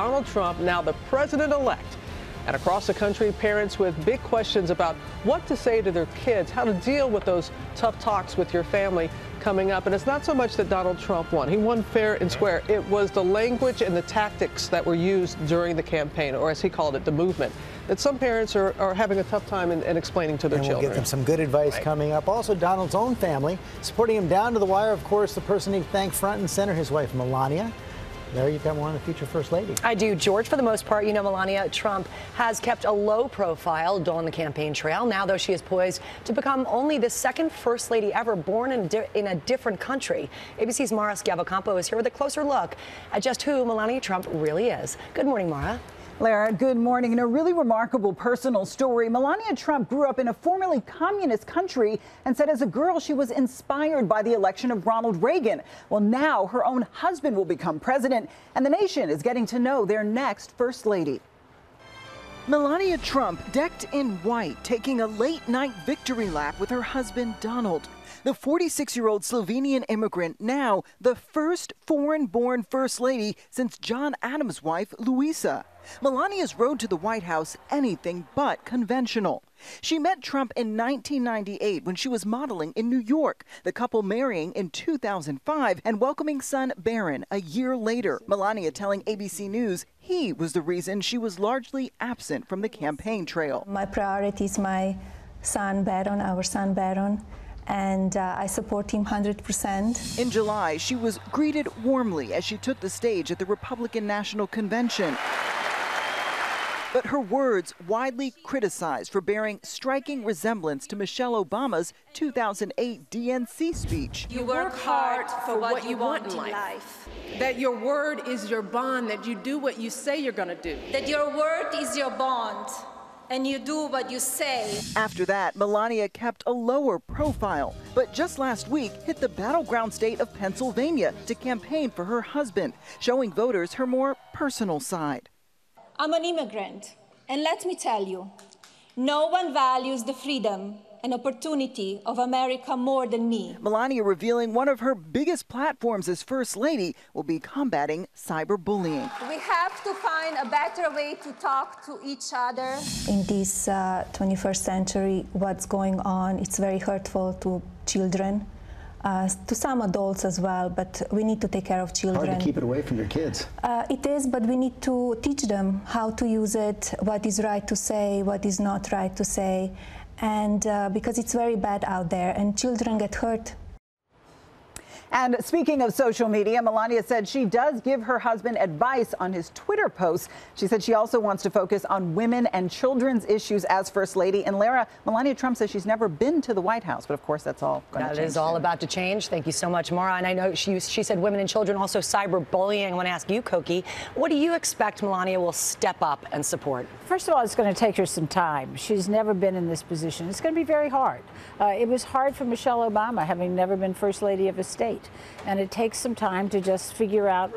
Donald Trump, now the president-elect. And across the country, parents with big questions about what to say to their kids, how to deal with those tough talks with your family coming up. And it's not so much that Donald Trump won. He won fair and square. It was the language and the tactics that were used during the campaign, or as he called it, the movement, that some parents are having a tough time in explaining to their children. We'll get them some good advice coming up. Also, Donald's own family supporting him down to the wire. Of course, the person he thanked front and center, his wife, Melania. There you've got one of the future First Lady. I do, George. For the most part, you know, Melania Trump has kept a low profile on the campaign trail. Now, though, she is poised to become only the second First Lady ever born in a different country. ABC's Mara Schiavocampo is here with a closer look at just who Melania Trump really is. Good morning, Mara. Lara, good morning. In a really remarkable personal story, Melania Trump grew up in a formerly communist country and said as a girl she was inspired by the election of Ronald Reagan. Well, now her own husband will become president, and the nation is getting to know their next First Lady. Melania Trump, decked in white, taking a late-night victory lap with her husband, Donald. The 46-year-old Slovenian immigrant, now the first foreign-born First Lady since John Adams' wife, Luisa. Melania's road to the White House anything but conventional. She met Trump in 1998 when she was modeling in New York, the couple marrying in 2005 and welcoming son Barron a year later. Melania telling ABC News he was the reason she was largely absent from the campaign trail. My priority is my son Barron, our son Barron, and I support him 100%. In July, she was greeted warmly as she took the stage at the Republican National Convention. But her words widely criticized for bearing striking resemblance to Michelle Obama's 2008 DNC speech. You work hard for what you want in life. That your word is your bond, that you do what you say you're going to do. That your word is your bond, and you do what you say. After that, Melania kept a lower profile, but just last week hit the battleground state of Pennsylvania to campaign for her husband, showing voters her more personal side. I'm an immigrant, and let me tell you, no one values the freedom and opportunity of America more than me. Melania revealing one of her biggest platforms as First Lady will be combating cyberbullying. We have to find a better way to talk to each other. In this 21st century, what's going on, it's very hurtful to children, to some adults as well, but we need to take care of children. Hard to keep it away from your kids. It is, but we need to teach them how to use it, what is right to say, what is not right to say, and because it's very bad out there, and children get hurt. And speaking of social media, Melania said she does give her husband advice on his Twitter posts. She said she also wants to focus on women and children's issues as First Lady. And Lara, Melania Trump says she's never been to the White House, but of course that's all going to change. That is all about to change. Thank you so much, Mara. And I know she said women and children, also cyberbullying. I want to ask you, Koki, what do you expect Melania will step up and support? First of all, it's going to take her some time. She's never been in this position. It's going to be very hard. It was hard for Michelle Obama, having never been First Lady of a state. And it takes some time to just figure out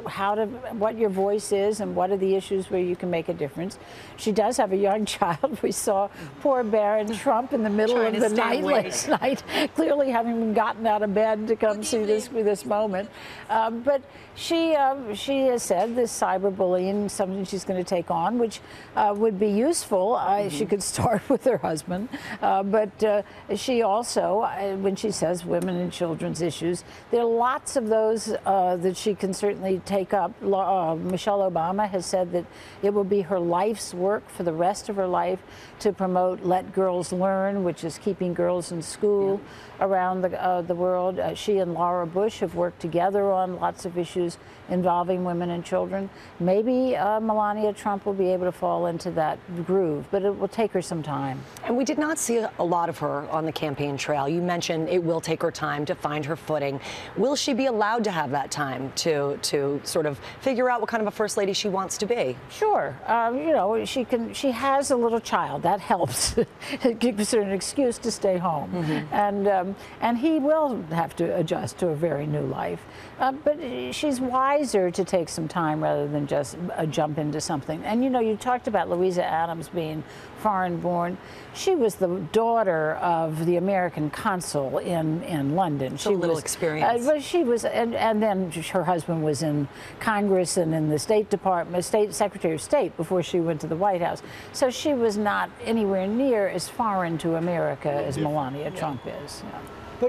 what your voice is and what are the issues where you can make a difference. She does have a young child. We saw poor Barron Trump in the middle of the night last night, clearly having been gotten out of bed to come see this moment. But she has said this cyberbullying is something she's going to take on, which would be useful. She could start with her husband. But she also, when she says women and children's issues, there are lots of those that she can certainly take up. Michelle Obama has said that it will be her life's work for the rest of her life to promote Let Girls Learn, which is keeping girls in school around the world. She and Laura Bush have worked together on lots of issues involving women and children. Maybe Melania Trump will be able to fall into that groove, but it will take her some time. And we did not see a lot of her on the campaign trail. You mentioned it will take her time to find her footing. Will she be allowed to have that time to sort of figure out what kind of a First Lady she wants to be? Sure. You know, she has a little child. That helps. It gives her an excuse to stay home. Mm-hmm. And he will have to adjust to a very new life. But she's wiser to take some time rather than just jump into something. And, you know, you talked about Louisa Adams being foreign-born. She was the daughter of the American consul in London. She a little experience. Well, she was, and then her husband was in Congress and in the State Department, Secretary of State before she went to the White House. So she was not anywhere near as foreign to America as Melania Trump is. Yeah.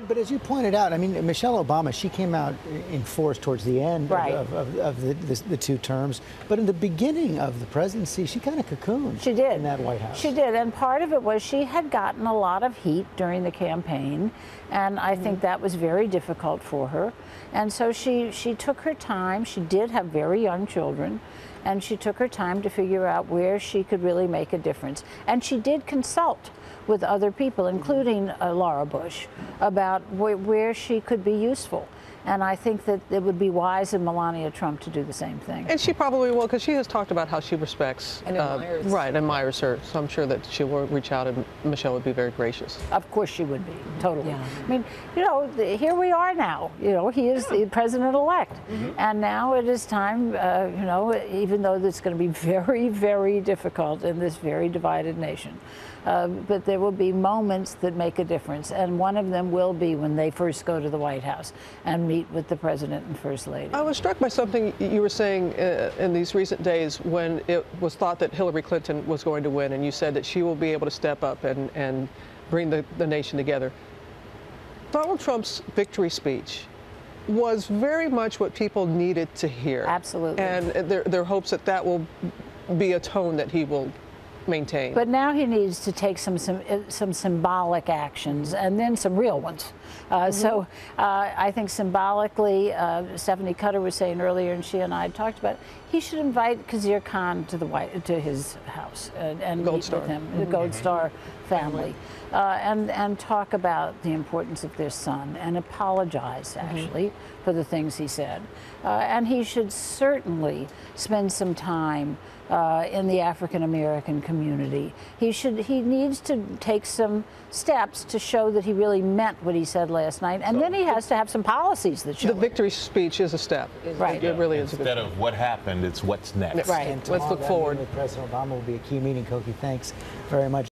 But as you pointed out, I mean, Michelle Obama, she came out in force towards the end of the two terms. But in the beginning of the presidency, she kind of cocooned. She did. In that White House. She did. And part of it was she had gotten a lot of heat during the campaign. And I think that was very difficult for her. And so she took her time. She did have very young children. And she took her time to figure out where she could really make a difference. And she did consult with other people, including Laura Bush, about where she could be useful. And I think that it would be wise of Melania Trump to do the same thing. And she probably will, because she has talked about how she respects and admires. Admires her. So I'm sure that she will reach out, and Michelle would be very gracious. Of course she would be, totally. Yeah. I mean, you know, here we are now. You know, he is the president-elect. And now it is time, you know, even though it's going to be very, very difficult in this very divided nation. But there will be moments that make a difference, and one of them will be when they first go to the White House and meet with the President and First Lady. I was struck by something you were saying in these recent days when it was thought that Hillary Clinton was going to win, and you said that she will be able to step up and bring the nation together. Donald Trump's victory speech was very much what people needed to hear. Absolutely. And their hopes that will be a tone that he will maintain. But now he needs to take some symbolic actions and then some real ones. So I think symbolically, Stephanie Cutter was saying earlier, and she and I had talked about it, he should invite Khizr Khan to his house and meet with him, the Gold Star family, and talk about the importance of their son and apologize actually for the things he said. And he should certainly spend some time in the African American community. He needs to take some steps to show that he really meant what he said last night, and then he has to have some policies that show the victory speech is a step. Right. It really is. Instead of what happened, it's what's next. Right. And Let's look forward. President Obama will be a key meeting. Koki, thanks very much.